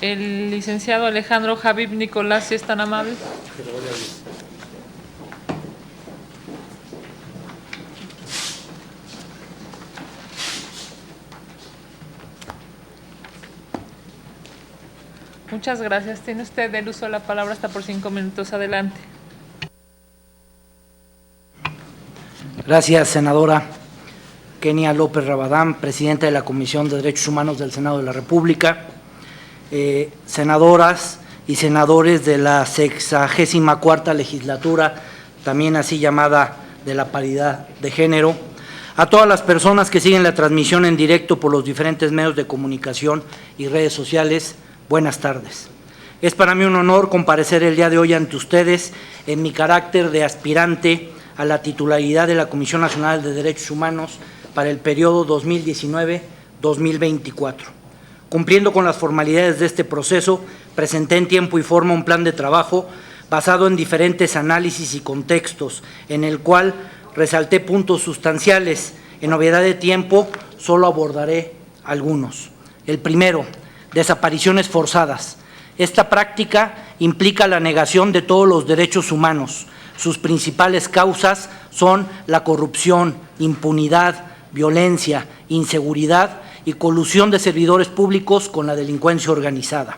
El licenciado Alejandro Habib Nicolás, si es tan amable. Muchas gracias. Tiene usted el uso de la palabra hasta por 5 minutos. Adelante. Gracias, senadora Kenia López Rabadán, presidenta de la Comisión de Derechos Humanos del Senado de la República, senadoras y senadores de la 64ª legislatura, también así llamada de la paridad de género, a todas las personas que siguen la transmisión en directo por los diferentes medios de comunicación y redes sociales, buenas tardes. Es para mí un honor comparecer el día de hoy ante ustedes en mi carácter de aspirante a la titularidad de la Comisión Nacional de Derechos Humanos para el periodo 2019-2024. Cumpliendo con las formalidades de este proceso, presenté en tiempo y forma un plan de trabajo basado en diferentes análisis y contextos, en el cual resalté puntos sustanciales. En novedad de tiempo, solo abordaré algunos. El primero, desapariciones forzadas. Esta práctica implica la negación de todos los derechos humanos. Sus principales causas son la corrupción, impunidad, violencia, inseguridad y colusión de servidores públicos con la delincuencia organizada.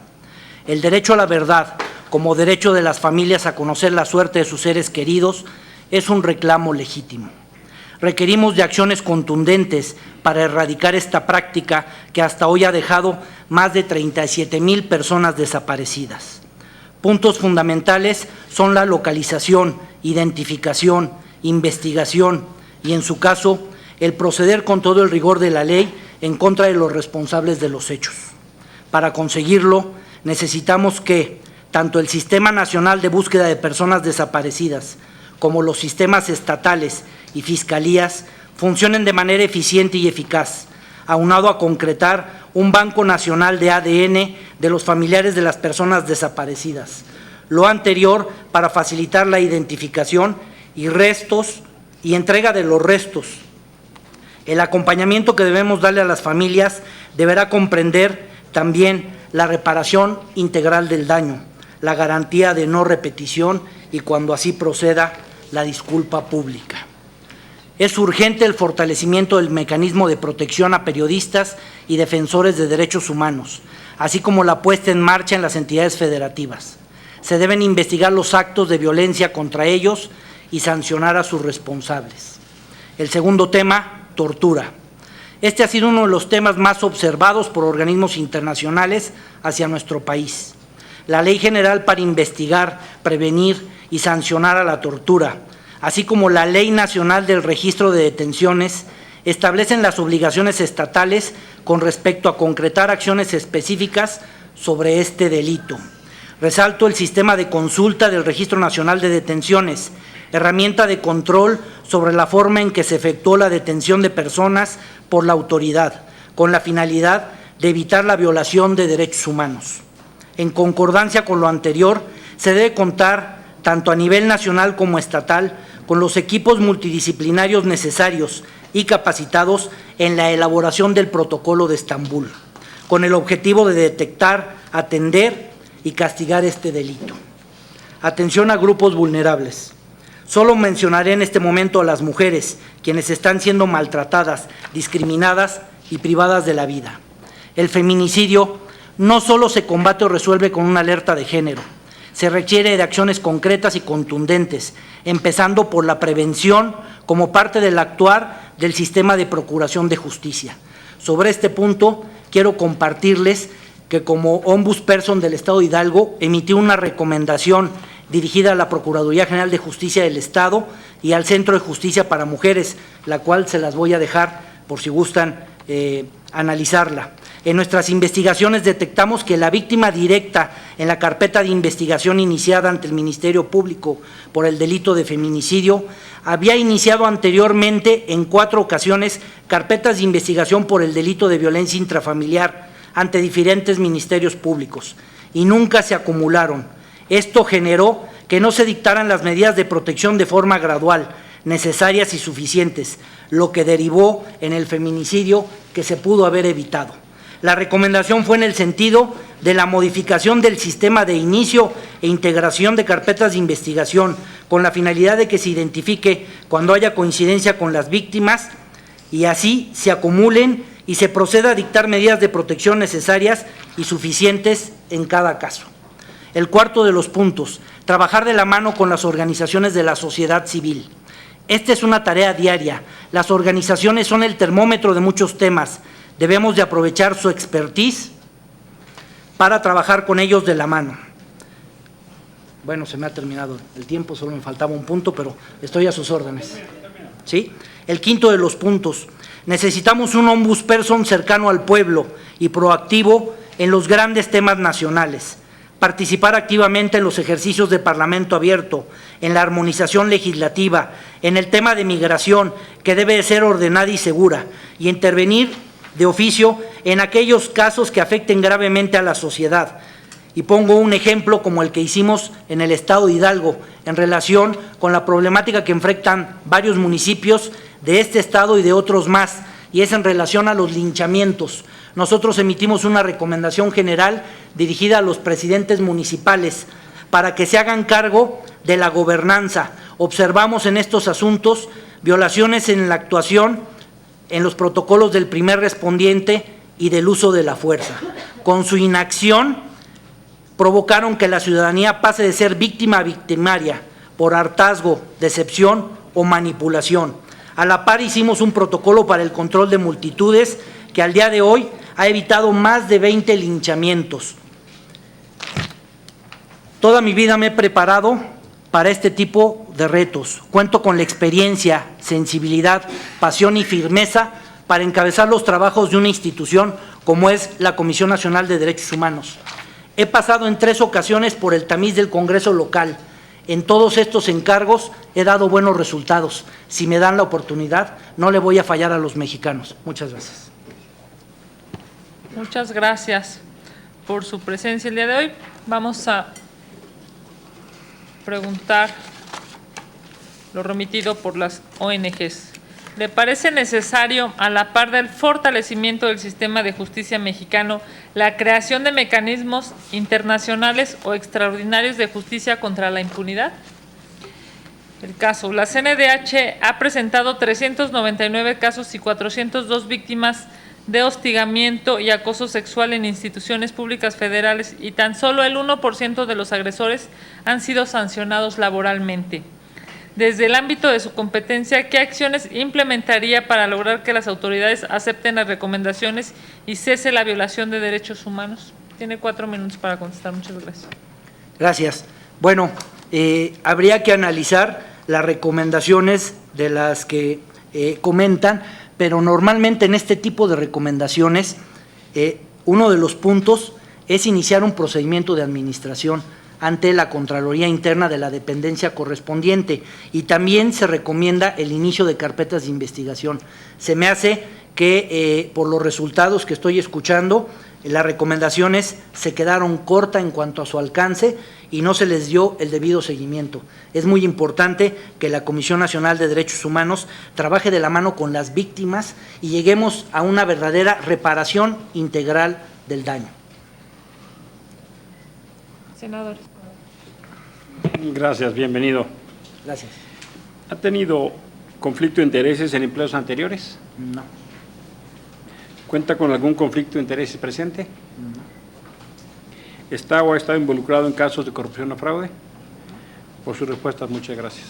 El derecho a la verdad, como derecho de las familias a conocer la suerte de sus seres queridos, es un reclamo legítimo. Requerimos de acciones contundentes para erradicar esta práctica que hasta hoy ha dejado más de 37,000 personas desaparecidas. Puntos fundamentales son la localización, identificación, investigación y, en su caso, el proceder con todo el rigor de la ley en contra de los responsables de los hechos. Para conseguirlo, necesitamos que tanto el Sistema Nacional de Búsqueda de Personas Desaparecidas como los sistemas estatales y fiscalías funcionen de manera eficiente y eficaz, aunado a concretar un banco nacional de ADN de los familiares de las personas desaparecidas. Lo anterior para facilitar la identificación y restos y entrega de los restos. El acompañamiento que debemos darle a las familias deberá comprender también la reparación integral del daño, la garantía de no repetición y, cuando así proceda, la disculpa pública. Es urgente el fortalecimiento del mecanismo de protección a periodistas y defensores de derechos humanos, así como la puesta en marcha en las entidades federativas. Se deben investigar los actos de violencia contra ellos y sancionar a sus responsables. El segundo tema, tortura. Este ha sido uno de los temas más observados por organismos internacionales hacia nuestro país. La Ley General para investigar, prevenir y sancionar a la tortura, así como la Ley Nacional del Registro de Detenciones, establecen las obligaciones estatales con respecto a concretar acciones específicas sobre este delito. Resalto el sistema de consulta del Registro Nacional de Detenciones, herramienta de control sobre la forma en que se efectuó la detención de personas por la autoridad, con la finalidad de evitar la violación de derechos humanos. En concordancia con lo anterior, se debe contar, tanto a nivel nacional como estatal, con los equipos multidisciplinarios necesarios y capacitados en la elaboración del Protocolo de Estambul, con el objetivo de detectar, atender y castigar este delito. Atención a grupos vulnerables. Solo mencionaré en este momento a las mujeres, quienes están siendo maltratadas, discriminadas y privadas de la vida. El feminicidio no solo se combate o resuelve con una alerta de género, se requiere de acciones concretas y contundentes, empezando por la prevención como parte del actuar del sistema de procuración de justicia. Sobre este punto, quiero compartirles que como Ombudsperson del Estado de Hidalgo emití una recomendación dirigida a la Procuraduría General de Justicia del Estado y al Centro de Justicia para Mujeres, la cual se las voy a dejar por si gustan analizarla. En nuestras investigaciones detectamos que la víctima directa en la carpeta de investigación iniciada ante el Ministerio Público por el delito de feminicidio había iniciado anteriormente en 4 ocasiones carpetas de investigación por el delito de violencia intrafamiliar ante diferentes ministerios públicos y nunca se acumularon. Esto generó que no se dictaran las medidas de protección de forma gradual, necesarias y suficientes, lo que derivó en el feminicidio que se pudo haber evitado. La recomendación fue en el sentido de la modificación del sistema de inicio e integración de carpetas de investigación, con la finalidad de que se identifique cuando haya coincidencia con las víctimas y así se acumulen y se proceda a dictar medidas de protección necesarias y suficientes en cada caso. El cuarto de los puntos, trabajar de la mano con las organizaciones de la sociedad civil. Esta es una tarea diaria. Las organizaciones son el termómetro de muchos temas. Debemos de aprovechar su expertise para trabajar con ellos de la mano. Bueno, se me ha terminado el tiempo, solo me faltaba un punto, pero estoy a sus órdenes. ¿Sí? El quinto de los puntos, necesitamos un ombudsperson cercano al pueblo y proactivo en los grandes temas nacionales. Participar activamente en los ejercicios de Parlamento abierto, en la armonización legislativa, en el tema de migración, que debe de ser ordenada y segura, y intervenir de oficio en aquellos casos que afecten gravemente a la sociedad. Y pongo un ejemplo como el que hicimos en el estado de Hidalgo, en relación con la problemática que enfrentan varios municipios de este estado y de otros más, y es en relación a los linchamientos. Nosotros emitimos una recomendación general dirigida a los presidentes municipales para que se hagan cargo de la gobernanza. Observamos en estos asuntos violaciones en la actuación, en los protocolos del primer respondiente y del uso de la fuerza. Con su inacción provocaron que la ciudadanía pase de ser víctima a victimaria por hartazgo, decepción o manipulación. A la par hicimos un protocolo para el control de multitudes que al día de hoy ha evitado más de 20 linchamientos. Toda mi vida me he preparado para este tipo de retos. Cuento con la experiencia, sensibilidad, pasión y firmeza para encabezar los trabajos de una institución como es la Comisión Nacional de Derechos Humanos. He pasado en 3 ocasiones por el tamiz del Congreso local. En todos estos encargos he dado buenos resultados. Si me dan la oportunidad, no le voy a fallar a los mexicanos. Muchas gracias. Muchas gracias por su presencia el día de hoy. Vamos a preguntar lo remitido por las ONGs. ¿Le parece necesario, a la par del fortalecimiento del sistema de justicia mexicano, la creación de mecanismos internacionales o extraordinarios de justicia contra la impunidad? El caso, la CNDH ha presentado 399 casos y 402 víctimas de hostigamiento y acoso sexual en instituciones públicas federales y tan solo el 1% de los agresores han sido sancionados laboralmente. Desde el ámbito de su competencia, ¿qué acciones implementaría para lograr que las autoridades acepten las recomendaciones y cese la violación de derechos humanos? Tiene 4 minutos para contestar. Muchas gracias. Gracias. Bueno, habría que analizar las recomendaciones de las que comentan, pero normalmente en este tipo de recomendaciones, uno de los puntos es iniciar un procedimiento de administración ante la Contraloría Interna de la dependencia correspondiente y también se recomienda el inicio de carpetas de investigación. Se me hace que por los resultados que estoy escuchando, las recomendaciones se quedaron cortas en cuanto a su alcance y no se les dio el debido seguimiento. Es muy importante que la Comisión Nacional de Derechos Humanos trabaje de la mano con las víctimas y lleguemos a una verdadera reparación integral del daño. Senador. Gracias, bienvenido. Gracias. ¿Ha tenido conflicto de intereses en empleos anteriores? No. ¿Cuenta con algún conflicto de intereses presente? No. ¿Está o ha estado involucrado en casos de corrupción o fraude? Por sus respuestas, muchas gracias.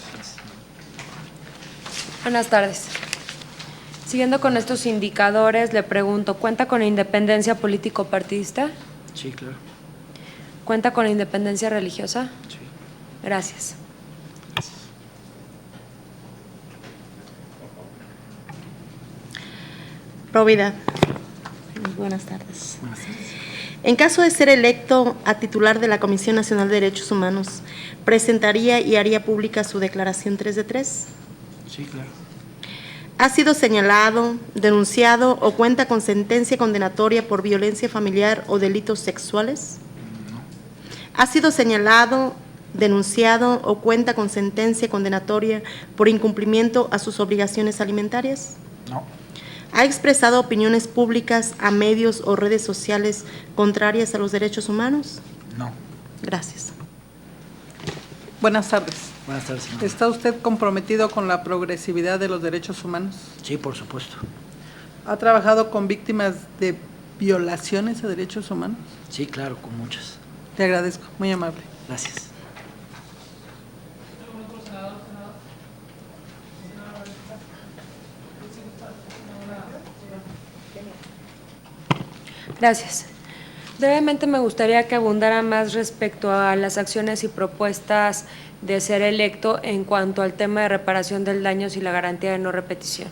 Buenas tardes. Siguiendo con estos indicadores, le pregunto, ¿cuenta con independencia político-partidista? Sí, claro. ¿Cuenta con independencia religiosa? Sí. Gracias. Probidad. Buenas tardes. En caso de ser electo a titular de la Comisión Nacional de Derechos Humanos, ¿presentaría y haría pública su declaración 3 de 3? Sí, claro. ¿Ha sido señalado, denunciado o cuenta con sentencia condenatoria por violencia familiar o delitos sexuales? No. ¿Ha sido señalado, denunciado o cuenta con sentencia condenatoria por incumplimiento a sus obligaciones alimentarias? No. ¿Ha expresado opiniones públicas a medios o redes sociales contrarias a los derechos humanos? No. Gracias. Buenas tardes. Buenas tardes, señora. ¿Está usted comprometido con la progresividad de los derechos humanos? Sí, por supuesto. ¿Ha trabajado con víctimas de violaciones a derechos humanos? Sí, claro, con muchas. Te agradezco, muy amable. Gracias. Gracias. Brevemente me gustaría que abundara más respecto a las acciones y propuestas de ser electo en cuanto al tema de reparación del daño y la garantía de no repetición.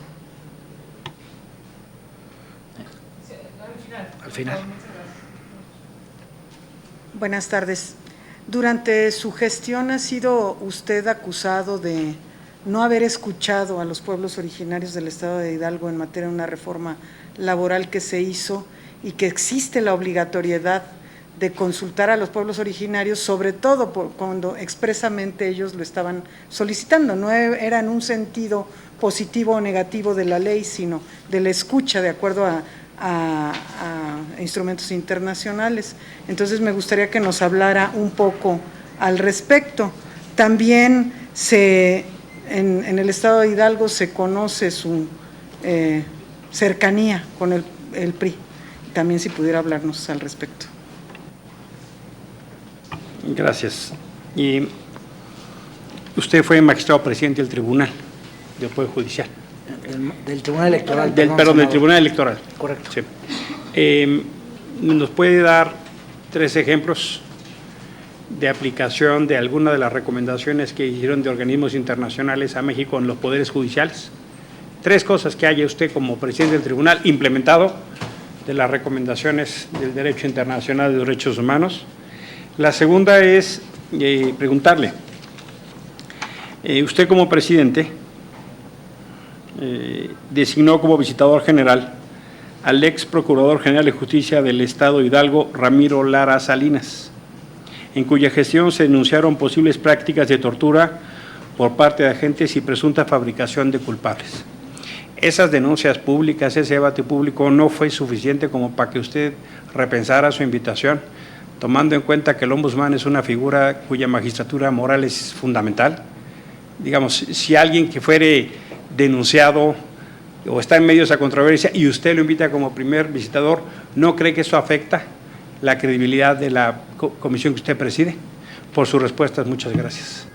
Al final. Buenas tardes. Durante su gestión ha sido usted acusado de no haber escuchado a los pueblos originarios del Estado de Hidalgo en materia de una reforma laboral que se hizo y que existe la obligatoriedad de consultar a los pueblos originarios, sobre todo cuando expresamente ellos lo estaban solicitando. No era en un sentido positivo o negativo de la ley, sino de la escucha de acuerdo a instrumentos internacionales. Entonces me gustaría que nos hablara un poco al respecto. También en el Estado de Hidalgo se conoce su cercanía con el PRI. También si pudiera hablarnos al respecto. Gracias. Y usted fue magistrado presidente del Tribunal del Poder Judicial. Del Tribunal Electoral. Del senador. Tribunal Electoral. Correcto. Sí. ¿Nos puede dar 3 ejemplos de aplicación de alguna de las recomendaciones que hicieron de organismos internacionales a México en los poderes judiciales? 3 cosas que haya usted como presidente del tribunal implementado de las recomendaciones del derecho internacional de derechos humanos. La segunda es preguntarle, usted como presidente designó como visitador general al ex Procurador General de Justicia del Estado de Hidalgo, Ramiro Lara Salinas, en cuya gestión se denunciaron posibles prácticas de tortura por parte de agentes y presunta fabricación de culpables. Esas denuncias públicas, ese debate público no fue suficiente como para que usted repensara su invitación, tomando en cuenta que el ombudsman es una figura cuya magistratura moral es fundamental. Digamos, si alguien que fuere denunciado o está en medio de esa controversia y usted lo invita como primer visitador, ¿no cree que eso afecta la credibilidad de la comisión que usted preside? Por sus respuestas, muchas gracias.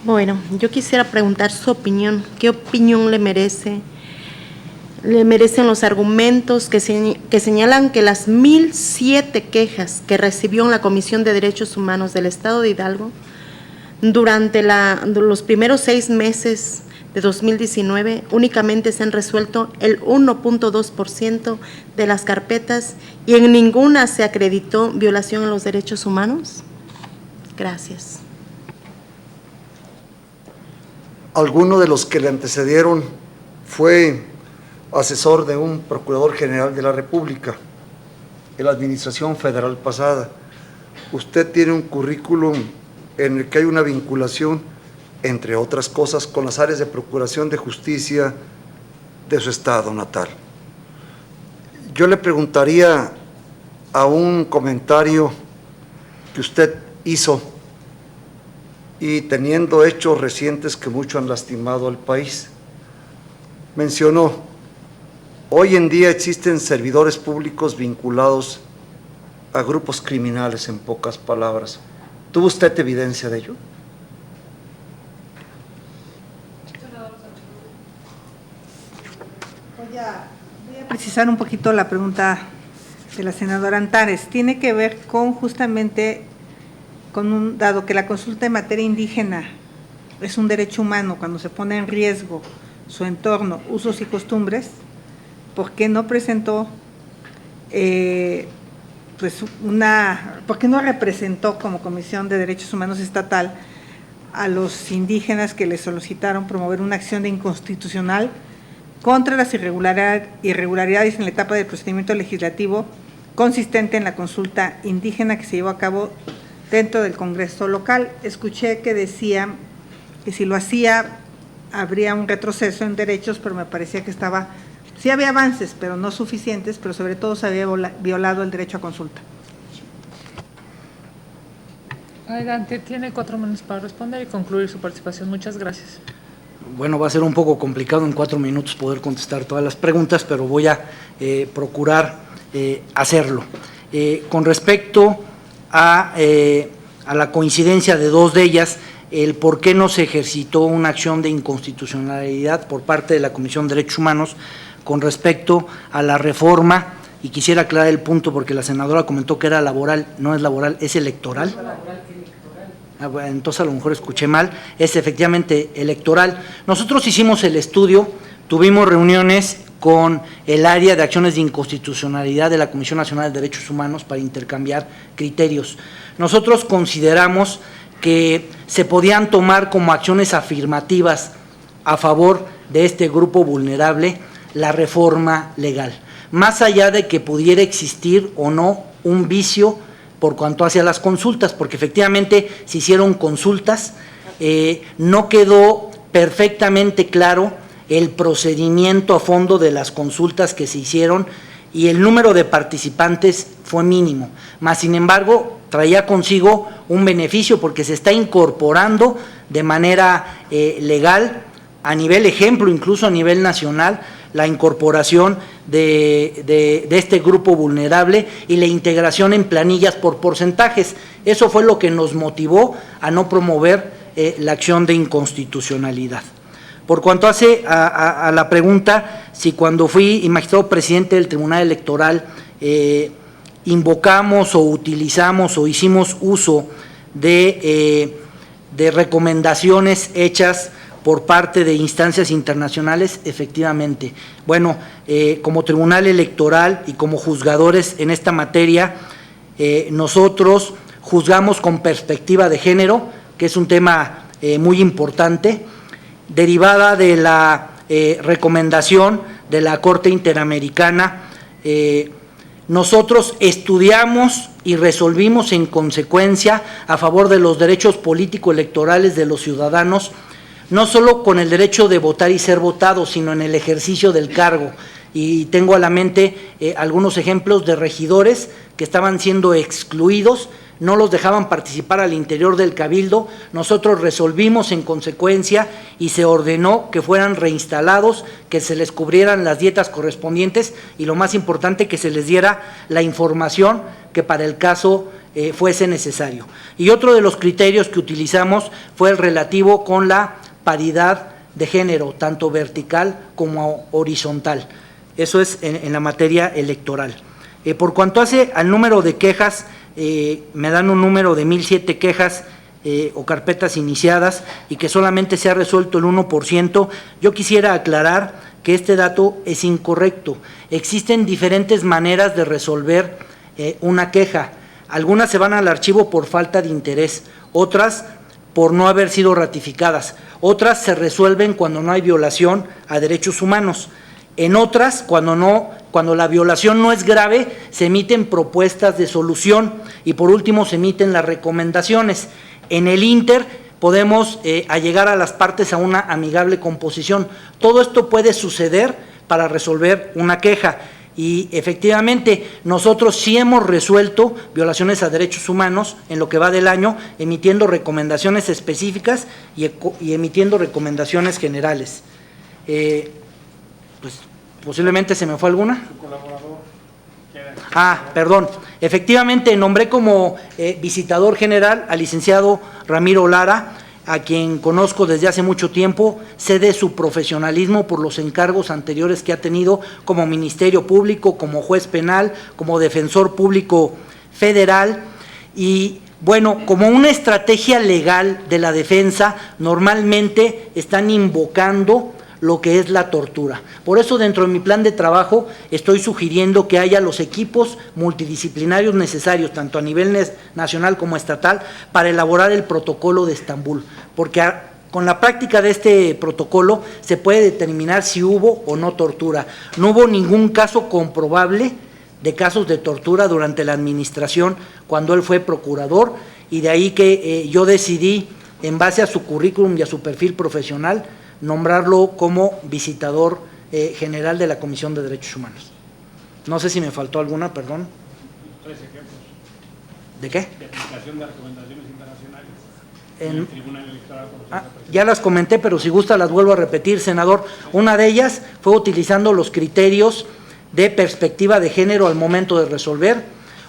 Bueno, yo quisiera preguntar su opinión. ¿Qué opinión le merecen los argumentos que señalan que las 1,007 quejas que recibió la Comisión de Derechos Humanos del Estado de Hidalgo durante los primeros 6 meses de 2019 únicamente se han resuelto el 1.2% de las carpetas y en ninguna se acreditó violación a los derechos humanos? Gracias. Alguno de los que le antecedieron fue asesor de un Procurador General de la República en la administración federal pasada. Usted tiene un currículum en el que hay una vinculación, entre otras cosas, con las áreas de procuración de justicia de su estado natal. Yo le preguntaría a un comentario que usted hizo y teniendo hechos recientes que mucho han lastimado al país. Mencionó, hoy en día existen servidores públicos vinculados a grupos criminales, en pocas palabras. ¿Tuvo usted evidencia de ello? Voy a precisar un poquito la pregunta de la senadora Antares. Tiene que ver con justamente dado que la consulta en materia indígena es un derecho humano, cuando se pone en riesgo su entorno, usos y costumbres, ¿por qué no presentó, por qué no representó como Comisión de Derechos Humanos Estatal a los indígenas que le solicitaron promover una acción de inconstitucional contra las irregularidades en la etapa del procedimiento legislativo consistente en la consulta indígena que se llevó a cabo dentro del Congreso local? Escuché que decía que si lo hacía habría un retroceso en derechos, pero me parecía que sí había avances, pero no suficientes, pero sobre todo se había violado el derecho a consulta. Adelante, tiene 4 minutos para responder y concluir su participación. Muchas gracias. Bueno, va a ser un poco complicado en 4 minutos poder contestar todas las preguntas, pero voy a procurar hacerlo. Con respecto a la coincidencia de 2 de ellas, el por qué no se ejercitó una acción de inconstitucionalidad por parte de la Comisión de Derechos Humanos con respecto a la reforma, y quisiera aclarar el punto porque la senadora comentó que era laboral, no es laboral, es electoral. Bueno, entonces a lo mejor escuché mal, es efectivamente electoral. Nosotros hicimos el estudio, tuvimos reuniones con el área de acciones de inconstitucionalidad de la Comisión Nacional de Derechos Humanos para intercambiar criterios. Nosotros consideramos que se podían tomar como acciones afirmativas a favor de este grupo vulnerable la reforma legal, más allá de que pudiera existir o no un vicio por cuanto hacia las consultas, porque efectivamente se hicieron consultas, no quedó perfectamente claro el procedimiento a fondo de las consultas que se hicieron y el número de participantes fue mínimo, más sin embargo traía consigo un beneficio porque se está incorporando de manera legal a nivel ejemplo, incluso a nivel nacional, la incorporación de este grupo vulnerable y la integración en planillas por porcentajes. Eso fue lo que nos motivó a no promover la acción de inconstitucionalidad. Por cuanto hace a la pregunta, si cuando fui magistrado presidente del Tribunal Electoral invocamos o utilizamos o hicimos uso de recomendaciones hechas por parte de instancias internacionales, efectivamente. Bueno, como Tribunal Electoral y como juzgadores en esta materia, nosotros juzgamos con perspectiva de género, que es un tema muy importante, derivada de la recomendación de la Corte Interamericana. Nosotros estudiamos y resolvimos en consecuencia a favor de los derechos político-electorales de los ciudadanos, no solo con el derecho de votar y ser votado, sino en el ejercicio del cargo. Y tengo a la mente algunos ejemplos de regidores que estaban siendo excluidos, no los dejaban participar al interior del cabildo. Nosotros resolvimos en consecuencia y se ordenó que fueran reinstalados, que se les cubrieran las dietas correspondientes y lo más importante, que se les diera la información que para el caso fuese necesario. Y otro de los criterios que utilizamos fue el relativo con la paridad de género, tanto vertical como horizontal. Eso es en la materia electoral. Por cuanto hace al número de quejas, me dan un número de 1,007 quejas o carpetas iniciadas y que solamente se ha resuelto el 1%. Yo quisiera aclarar que este dato es incorrecto. Existen diferentes maneras de resolver una queja. Algunas se van al archivo por falta de interés, otras por no haber sido ratificadas, otras se resuelven cuando no hay violación a derechos humanos. En otras, cuando la violación no es grave, se emiten propuestas de solución y por último se emiten las recomendaciones. En el ínter podemos allegar a las partes a una amigable composición. Todo esto puede suceder para resolver una queja y efectivamente nosotros sí hemos resuelto violaciones a derechos humanos en lo que va del año, emitiendo recomendaciones específicas y emitiendo recomendaciones generales. Pues posiblemente se me fue alguna. Su colaborador Perdón. Efectivamente, nombré como visitador general al licenciado Ramiro Lara, a quien conozco desde hace mucho tiempo, sé de su profesionalismo por los encargos anteriores que ha tenido como Ministerio Público, como juez penal, como defensor público federal y bueno, como una estrategia legal de la defensa, normalmente están invocando lo que es la tortura. Por eso dentro de mi plan de trabajo estoy sugiriendo que haya los equipos multidisciplinarios necesarios, tanto a nivel nacional como estatal, para elaborar el protocolo de Estambul, porque con la práctica de este protocolo se puede determinar si hubo o no tortura. No hubo ningún caso comprobable de casos de tortura durante la administración cuando él fue procurador, y de ahí que yo decidí, en base a su currículum y a su perfil profesional, nombrarlo como visitador general de la Comisión de Derechos Humanos. No sé si me faltó alguna, perdón. 3 ejemplos. ¿De qué? De aplicación de recomendaciones internacionales En el Tribunal Electoral. Ya las comenté, pero si gusta las vuelvo a repetir, senador. Una de ellas fue utilizando los criterios de perspectiva de género al momento de resolver.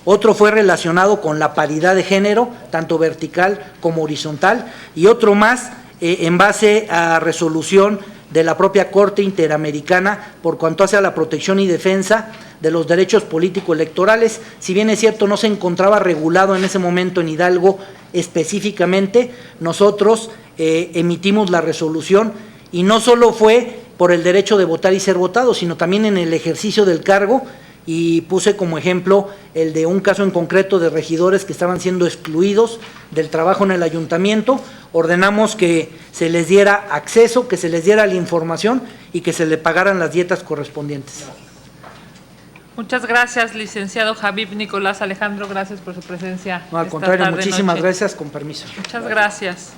Otro fue relacionado con la paridad de género, tanto vertical como horizontal. Y otro más en base a resolución de la propia Corte Interamericana por cuanto hace a la protección y defensa de los derechos político-electorales. Si bien es cierto, no se encontraba regulado en ese momento en Hidalgo específicamente, nosotros emitimos la resolución y no solo fue por el derecho de votar y ser votado, sino también en el ejercicio del cargo, y puse como ejemplo el de un caso en concreto de regidores que estaban siendo excluidos del trabajo en el ayuntamiento. Ordenamos que se les diera acceso, que se les diera la información y que se le pagaran las dietas correspondientes. Muchas gracias, licenciado Habib Nicolás Alejandro. Gracias por su presencia. No, al esta contrario, tarde, muchísimas noche. gracias, con permiso. Muchas gracias.